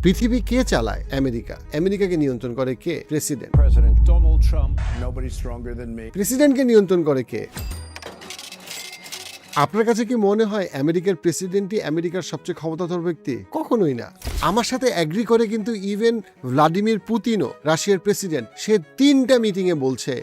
পৃথিবী কে চালায়? আমেরিকা। আমেরিকাকে নিয়ন্ত্রণ করে কে? President. President Donald Trump, nobody stronger than me. প্রেসিডেন্টকে নিয়ন্ত্রণ করে কে? আপনার কাছে কি মনে হয় আমেরিকার প্রেসিডেন্টই আমেরিকার সবচেয়ে ক্ষমতাধর ব্যক্তি? কখনোই না। আমার সাথে অ্যাগ্রি করে কিন্তু ইভেন ভ্লাদিমির পুতিনও, রাশিয়ার প্রেসিডেন্ট, সে 3টা মিটিংয়ে বলছে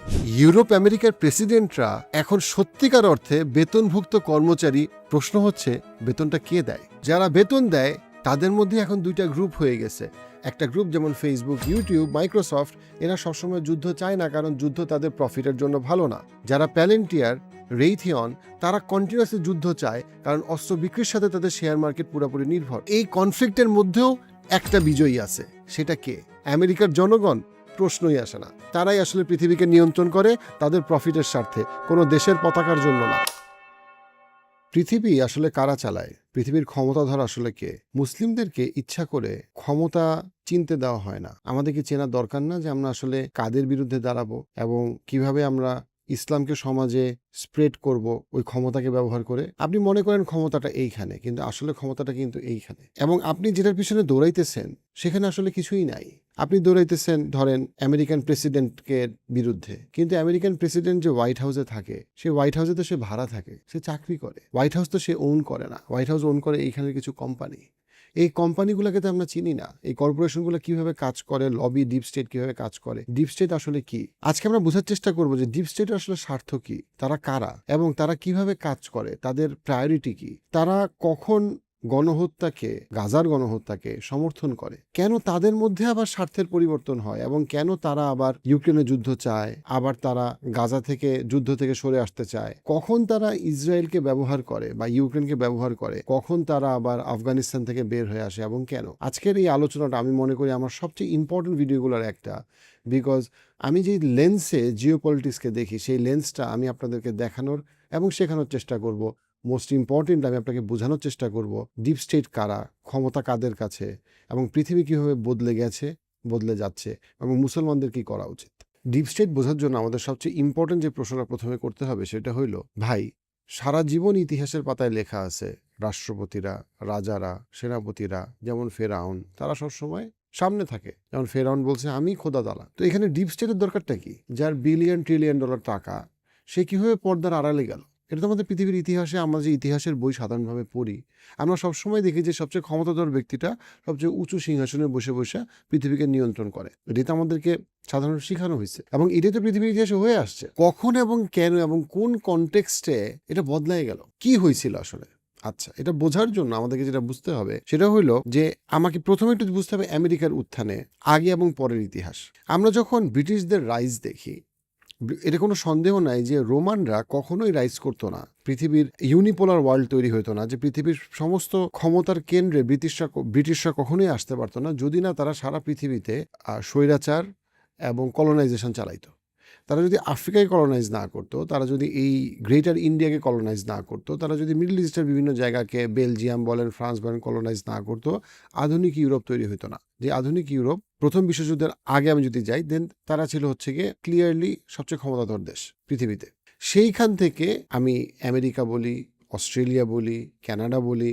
ইউরোপ আমেরিকার প্রেসিডেন্টরা এখন সত্যিকার অর্থে বেতনভুক্ত কর্মচারী। প্রশ্ন হচ্ছে বেতনটা কে দেয়? যারা বেতন দেয় তাদের মধ্যে এখন 2টা গ্রুপ হয়ে গেছে। একটা গ্রুপ যেমন ফেসবুক, ইউটিউব, মাইক্রোসফট, এরা সবসময় যুদ্ধ চায় না, কারণ যুদ্ধ তাদের প্রফিটের জন্য ভালো না। যারা প্যালেন্টিয়ার, রেইথিয়ন, তারা কন্টিনিউয়াসলি যুদ্ধ চায়, কারণ অস্ত্র বিক্রির সাথে তাদের শেয়ার মার্কেট পুরোপুরি নির্ভর। এই কনফ্লিক্টের মধ্যেও একটা বিজয়ী আছে, সেটা কে? আমেরিকার জনগণ? প্রশ্নই আসে না। তারাই আসলে পৃথিবীকে নিয়ন্ত্রণ করে তাদের প্রফিটের স্বার্থে, কোনো দেশের পতাকার জন্য না। পৃথিবী আসলে কারা চালায়? পৃথিবীর ক্ষমতাধর আসলে কে? মুসলিমদেরকে ইচ্ছা করে ক্ষমতা চিনতে দেওয়া হয় না। আমাদেরকে চেনার দরকার না যে আমরা আসলে কাদের বিরুদ্ধে দাঁড়াবো এবং কিভাবে আমরা ইসলামকে সমাজে স্প্রেড করব ওই ক্ষমতাকে ব্যবহার করে। আপনি মনে করেন ক্ষমতাটা এইখানে, কিন্তু আসলে ক্ষমতাটা কিন্তু এইখানে। এবং আপনি যেটার পিছনে দৌড়াইতেছেন সেখানে আসলে কিছুই নাই। আপনি দৌড়াইতেছেন ধরেন আমেরিকান প্রেসিডেন্টকে বিরুদ্ধে, কিন্তু আমেরিকান প্রেসিডেন্ট যে হোয়াইট হাউসে থাকে, সেই হোয়াইট হাউসে তো সে ভাড়া থাকে, সে চাকরি করে। হোয়াইট হাউস তো সে ওন করে না। হোয়াইট হাউস ওন করে এইখানের কিছু কোম্পানি। এই কোম্পানিগুলোকে তো আমরা চিনি না। এই কর্পোরেশনগুলো কিভাবে কাজ করে, লবি, ডিপ স্টেট কিভাবে কাজ করে, ডিপ স্টেট আসলে কি? আজকে আমরা বোঝার চেষ্টা করবো যে ডিপ স্টেট আসলে স্বার্থ কি, তারা কারা এবং তারা কিভাবে কাজ করে, তাদের প্রায়োরিটি কি, তারা কখন গণহত্যাকে, গাজার গণহত্যাকে সমর্থন করে, কেন তাদের মধ্যে আবার স্বার্থের পরিবর্তন হয় এবং কেন তারা আবার ইউক্রেনে যুদ্ধ চায়, আবার তারা গাজা থেকে যুদ্ধ থেকে সরে আসতে চায়, কখন তারা ইসরায়েলকে ব্যবহার করে বা ইউক্রেনকে ব্যবহার করে, কখন তারা আবার আফগানিস্তান থেকে বের হয়ে আসে এবং কেন। আজকের এই আলোচনাটা আমি মনে করি আমার সবচেয়ে ইম্পর্টেন্ট ভিডিওগুলোর একটা, বিকজ আমি যে লেন্সে জিওপলিটিক্সকে দেখি, সেই লেন্সটা আমি আপনাদেরকে দেখানোর এবং শেখানোর চেষ্টা করব। মোস্ট ইম্পর্টেন্ট, আমি আপনাকে বোঝানোর চেষ্টা করব ডিপ স্টেট কারা, ক্ষমতা কাদের কাছে, এবং পৃথিবী কীভাবে বদলে গেছে, বদলে যাচ্ছে, এবং মুসলমানদের কি করা উচিত। ডিপ স্টেট বোঝার জন্য আমাদের সবচেয়ে ইম্পর্টেন্ট যে প্রশ্নটা প্রথমে করতে হবে সেটা হইল, ভাই সারা জীবন ইতিহাসের পাতায় লেখা আছে রাষ্ট্রপতিরা, রাজারা, সেনাপতিরা, যেমন ফেরাউন, তারা সবসময় সামনে থাকে। যেমন ফেরাউন বলছে আমি খোদা তাআলা। তো এখানে ডিপ স্টেটের দরকারটা কি? যার বিলিয়ন ট্রিলিয়ন ডলার টাকা, সে কীভাবে পর্দার আড়ালে গেল? এটা তো আমাদের পৃথিবীর ইতিহাসে, আমরা যে ইতিহাসের বই সাধারণভাবে পড়ি, আমরা সবসময় দেখি যে সবচেয়ে ক্ষমতাধর ব্যক্তিটা সবচেয়ে উঁচু সিংহাসনে বসে বসে পৃথিবীকে নিয়ন্ত্রণ করে। এটাই তো আমাদেরকে সাধারণত শেখানো হয়েছে এবং এটাই তো পৃথিবীর ইতিহাসে হয়ে আসছে। কখন এবং কেন এবং কোন কনটেক্সটে এটা বদলাই গেল, কি হয়েছিল আসলে? আচ্ছা, এটা বোঝার জন্য আমাদেরকে যেটা বুঝতে হবে সেটা হইল যে আমাকে প্রথমে একটু বুঝতে হবে আমেরিকার উত্থানে আগে এবং পরের ইতিহাস। আমরা যখন ব্রিটিশদের রাইজ দেখি, এটা কোনো সন্দেহ নাই যে রোমানরা কখনোই রাইজ করতো না, পৃথিবীর ইউনিপোলার ওয়ার্ল্ড তৈরি হতো না, যে পৃথিবীর সমস্ত ক্ষমতার কেন্দ্রে ব্রিটিশরা কখনোই আসতে পারতো না যদি না তারা সারা পৃথিবীতে স্বৈরাচার এবং কলোনাইজেশন চালাইতো। তারা যদি আফ্রিকায় কলোনাইজ না করতো, তারা যদি এই গ্রেটার ইন্ডিয়াকে কলোনাইজ না করতো, তারা যদি মিডল ইস্টের বিভিন্ন জায়গাকে, বেলজিয়াম বলেন, ফ্রান্স বলেন, কলোনাইজ না করতো, আধুনিক ইউরোপ তৈরি হতো না। যে আধুনিক ইউরোপ প্রথম বিশ্বযুদ্ধের আগে আমি যদি যাই, দেন তারা ছিল হচ্ছে গিয়ে ক্লিয়ারলি সবচেয়ে ক্ষমতাধর দেশ পৃথিবীতে। সেইখান থেকে আমি আমেরিকা বলি, অস্ট্রেলিয়া বলি, কানাডা বলি,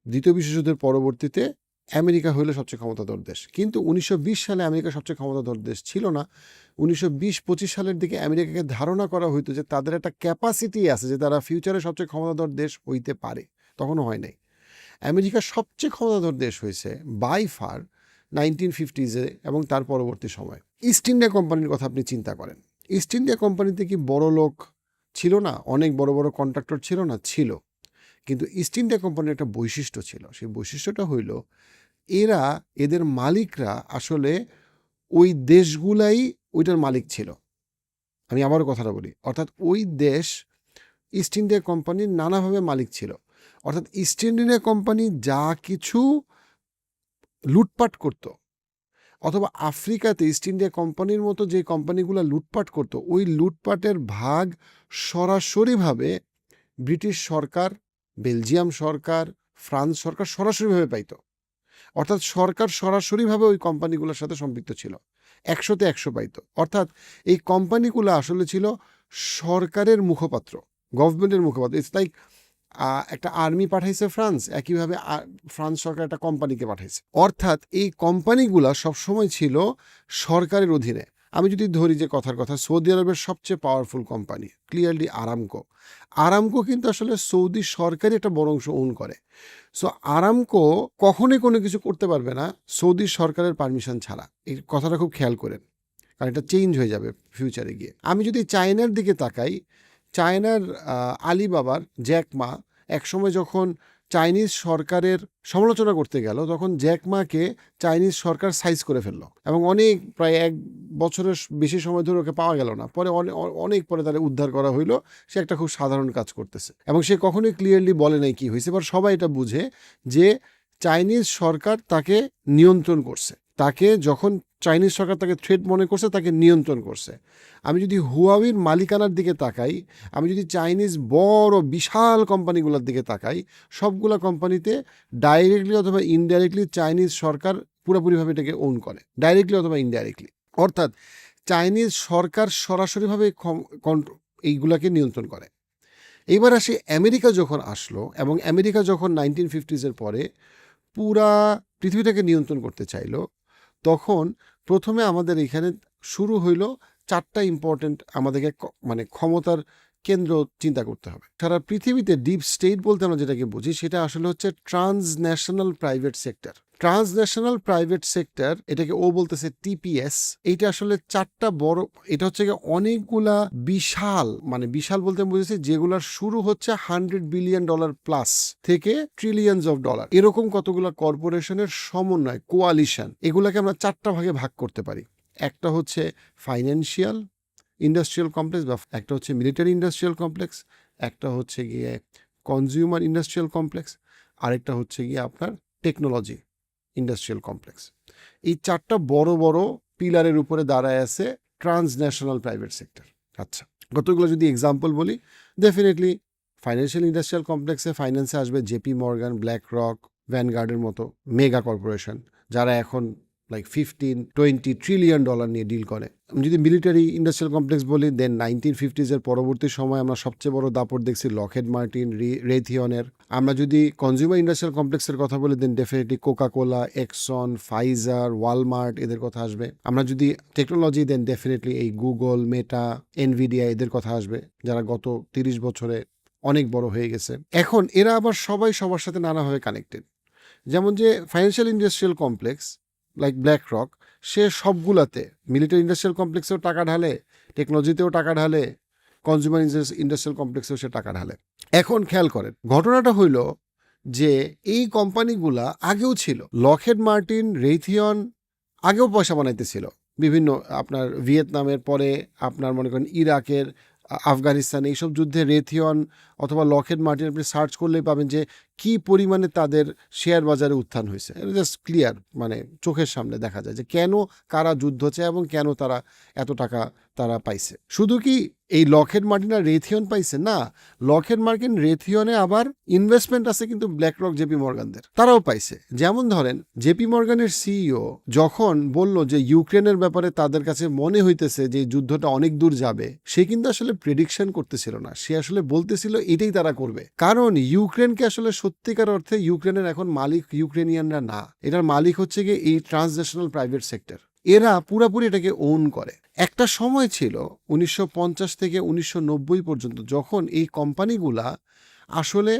দ্বিতীয় বিশ্বযুদ্ধের পরবর্তীতে আমেরিকা হইল সবচেয়ে ক্ষমতাধর দেশ। কিন্তু 1920 সালে আমেরিকা সবচেয়ে ক্ষমতাধর দেশ ছিল না। 1920-25 সালের দিকে আমেরিকাকে ধারণা করা হইতো যে তাদের একটা ক্যাপাসিটি আছে যে তারা ফিউচারে সবচেয়ে ক্ষমতাধর দেশ হইতে পারে। তখনও হয় নাই। আমেরিকা সবচেয়ে ক্ষমতাধর দেশ হয়েছে বাই ফার 1950s এবং তার পরবর্তী সময়। ইস্ট ইন্ডিয়া কোম্পানির কথা আপনি চিন্তা করেন। ইস্ট ইন্ডিয়া কোম্পানিতে কি বড় লোক ছিল না? অনেক বড় বড় কন্ট্রাক্টর ছিল না? ছিল। কিন্তু ইস্ট ইন্ডিয়া কোম্পানির একটা বৈশিষ্ট্য ছিল। সেই বৈশিষ্ট্যটা হইল এদের মালিকরা আসলে ওই দেশগুলাই ওইটার মালিক ছিল। আমি আবারও কথাটা বলি, অর্থাৎ ওই দেশ ইস্ট ইন্ডিয়া কোম্পানির নানাভাবে মালিক ছিল। অর্থাৎ ইস্ট ইন্ডিয়া কোম্পানি যা কিছু লুটপাট করত, অথবা আফ্রিকাতে ইস্ট ইন্ডিয়া কোম্পানির মতো যে কোম্পানিগুলো লুটপাট করত, ওই লুটপাটের ভাগ সরাসরিভাবে ব্রিটিশ সরকার, বেলজিয়াম সরকার, ফ্রান্স সরকার সরাসরিভাবে পাইত। অর্থাৎ সরকার সরাসরিভাবে ওই কোম্পানিগুলোর সাথে সম্পৃক্ত ছিল, 100তে 100 পাইত। অর্থাৎ এই কোম্পানিগুলো আসলে ছিল সরকারের মুখপাত্র, গভর্নমেন্টের মুখপাত্র। ইটস লাইক একটা আর্মি পাঠাইছে ফ্রান্স, একইভাবে ফ্রান্স সরকার একটা কোম্পানিকে পাঠাইছে। অর্থাৎ এই কোম্পানিগুলা সবসময় ছিল সরকারের অধীনে। আমি যদি ধরি যে কথার কথা, সৌদি আরবের সবচেয়ে powerful company clearly Aramco. Aramco কিন্তু আসলে সৌদি সরকারই একটা বড় অংশ ওন করে। সো আরামকো কখনোই কোনো কিছু করতে পারবে না সৌদি সরকারের পারমিশন ছাড়া। এই কথাটা খুব খেয়াল করেন, কারণ এটা চেঞ্জ হয়ে যাবে ফিউচারে গিয়ে। আমি যদি চায়নার দিকে তাকাই, চায়নার আলিবাবার জ্যাকমা একসময় যখন চাইনিজ সরকারের সমালোচনা করতে গেল, তখন জ্যাকমাকে চাইনিজ সরকার সাইজ করে ফেললো এবং অনেক প্রায় 1 বছরের বেশি সময় ধরে ওকে পাওয়া গেল না। পরে অনেক পরে তারা উদ্ধার করা হইলো। সে একটা খুব সাধারণ কাজ করতেছে এবং সে কখনোই ক্লিয়ারলি বলে নাই কি হয়েছে, এবার সবাই এটা বুঝে যে চাইনিজ সরকার তাকে নিয়ন্ত্রণ করছে। তাকে যখন চাইনিজ সরকার তাকে থ্রেট মনে করছে, তাকে নিয়ন্ত্রণ করছে। আমি যদি হুয়াওয়ের মালিকানার দিকে তাকাই, আমি যদি চাইনিজ বড় বিশাল কোম্পানিগুলোর দিকে তাকাই, সবগুলো কোম্পানিতে ডাইরেক্টলি অথবা ইনডাইরেক্টলি চাইনিজ সরকার পুরোপুরিভাবে এটাকে ওন করে, ডাইরেক্টলি অথবা ইনডাইরেক্টলি। অর্থাৎ চাইনিজ সরকার সরাসরিভাবে এইগুলাকে নিয়ন্ত্রণ করে। এইবার আসি আমেরিকা যখন আসলো, এবং আমেরিকা যখন 1950s পরে পুরা পৃথিবীটাকে নিয়ন্ত্রণ করতে চাইলো, তখন প্রথমে আমাদের এখানে শুরু হইল 4টা ইম্পর্টেন্ট আমাদেরকে মানে ক্ষমতার কেন্দ্র চিন্তা করতে হবে। সারা পৃথিবীতে ডিপ স্টেট বলতে আমরা যেটাকে বুঝি, সেটা আসলে হচ্ছে transnational private sector. Transnational private sector, এটাকে ও বলতেছে টিপিএস। এইটা আসলে 4টা বড়, এটা হচ্ছে অনেকগুলা বিশাল, মানে বিশাল বলতে বুঝেছি যেগুলোর শুরু হচ্ছে $100 বিলিয়ন প্লাস থেকে ট্রিলিয়ন্স অফ ডলার, এরকম কতগুলা কর্পোরেশনের সমন্বয়, কোয়ালিশন। এগুলাকে আমরা 4টা ভাগে ভাগ করতে পারি। একটা হচ্ছে ফাইন্যান্সিয়াল ইন্ডাস্ট্রিয়াল কমপ্লেক্স, বা একটা হচ্ছে মিলিটারি ইন্ডাস্ট্রিয়াল কমপ্লেক্স, একটা হচ্ছে গিয়ে কনজিউমার ইন্ডাস্ট্রিয়াল কমপ্লেক্স, আরেকটা হচ্ছে গিয়ে আপনার টেকনোলজি ইন্ডাস্ট্রিয়াল কমপ্লেক্স। এই 4টা বড় বড় পিলারের উপরে দাঁড়ায় আছে ট্রান্সন্যাশনাল প্রাইভেট সেক্টর। আচ্ছা, কতগুলো যদি এক্সাম্পল বলি, ডেফিনেটলি ফাইন্যান্সিয়াল ইন্ডাস্ট্রিয়াল কমপ্লেক্সে ফাইন্যান্সে আসবে জেপি মর্গান, ব্ল্যাক রক, ভ্যানগার্ডের মতো মেগা কর্পোরেশন, যারা এখন লাইক 15-20 ট্রিলিয়ন ডলার নিয়ে ডিল করে। যদি মিলিটারি ইন্ডাস্ট্রিয়াল কমপ্লেক্স বলি, দেন 1950s পরবর্তী সময় আমরা সবচেয়ে বড় দাপট দেখছি লকহেড মার্টিন, রেথিয়নের। আমরা যদি কনজিউমার ইন্ডাস্ট্রিয়াল কমপ্লেক্সের কথা বলি, then definitely Coca Cola, Exxon, Pfizer, Walmart, এদের কথা আসবে। আমরা যদি টেকনোলজি, দেন ডেফিনেটলি এই গুগল, মেটা, এনভিডিয়া, এদের কথা আসবে, যারা গত 30 বছরে অনেক বড় হয়ে গেছে। এখন এরা আবার সবাই সবার সাথে নানাভাবে কানেক্টেড। যেমন যে financial industrial complex like BlackRock, সে সবগুলাতে মিলিটারি ইন্ডাস্ট্রিয়াল কমপ্লেক্সেও টাকা ঢালে, টেকনোলজিতেও টাকা ঢালে, কনজিউমার ইন্ডাস্ট্রিয়াল কমপ্লেক্সেও সে টাকা ঢালে। এখন খেয়াল করেন, ঘটনাটা হইল যে এই কোম্পানিগুলা আগেও ছিল। লকহেড মার্টিন, রেথিয়ন আগেও পয়সা বানাইতেছিল বিভিন্ন, আপনার ভিয়েতনামের পরে আপনার মনে করেন ইরাকের, আফগানিস্তান, এইসব যুদ্ধে রেথিয়ন অথবা লকহেড মার্টিন আপনি সার্চ করলেই পাবেন যে কি পরিমাণে তাদের শেয়ার বাজারে উত্থান হয়েছে। এটা জাস্ট ক্লিয়ার, মানে চোখের সামনে দেখা যায় যে কেন কারা যুদ্ধ চায় এবং কেন তারা এত টাকা তারা পাইছে। শুধু কি এই লকহেড মার্টিন আর রেথিয়ন পাইছে? না, লকহেড মার্টিন, রেথিয়নে আবার ইনভেস্টমেন্ট আছে কিন্তু ব্ল্যাক রক, জেপি মর্গানদের, তারাও পাইছে। যেমন ধরেন জেপি মর্গানের সিইও যখন বলল যে ইউক্রেনের ব্যাপারে তাদের কাছে মনে হইতেছে যে যুদ্ধটা অনেক দূর যাবে, সে কিন্তু আসলে প্রেডিকশন করতেছিল না, সে আসলে বলতেছিল এটাই তারা করবে। কারণ ইউক্রেনকে আসলে সত্যিকার অর্থে ইউক্রেনের এখন মালিক ইউক্রেনিয়ানরা না, এটার মালিক হচ্ছে গিয়ে এই ট্রান্সন্যাশনাল প্রাইভেট সেক্টর। এরা পুরাপুরি এটাকে ওন করে। একটা সময় ছিল 1950 থেকে 1990 পর্যন্ত, যখন এই কোম্পানিগুলা আসলে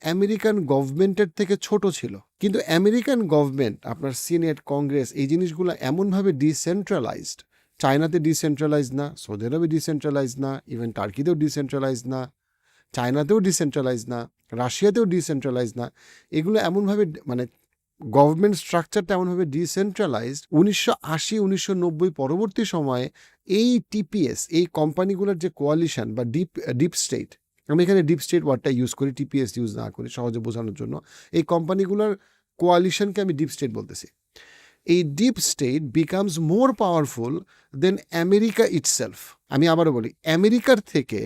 আমেরিকান গভর্নমেন্টের থেকে ছোট ছিল, কিন্তু আমেরিকান গভর্নমেন্ট, আপনার সিনেট, কংগ্রেস, এই জিনিসগুলো এমনভাবে ডিসেন্ট্রালাইজড, চায়নাতে ডিসেন্ট্রালাইজ না, সৌদি আরবে ডিসেন্ট্রালাইজ না, ইভেন টার্কিতেও ডিসেন্ট্রালাইজ না, চায়নাতেও ডিসেন্ট্রালাইজ না, রাশিয়াতেও ডিসেন্ট্রালাইজ না, এগুলো এমনভাবে মানে গভর্নমেন্ট স্ট্রাকচারটা এমনভাবে ডিসেন্ট্রালাইজড 1980-1990 পরবর্তী সময়ে এই টিপিএস, এই কোম্পানিগুলোর যে কোয়ালিশন বা ডিপ স্টেট, আমি এখানে ডিপ স্টেট ওয়ার্ডটা ইউজ করি, টিপিএস ইউজ না করি সহজে বোঝানোর জন্য, এই কোম্পানিগুলোর কোয়ালিশনকে আমি ডিপ স্টেট বলতেছি। এই deep state becomes more powerful than America itself. আমি আবারও বলি, আমেরিকার থেকে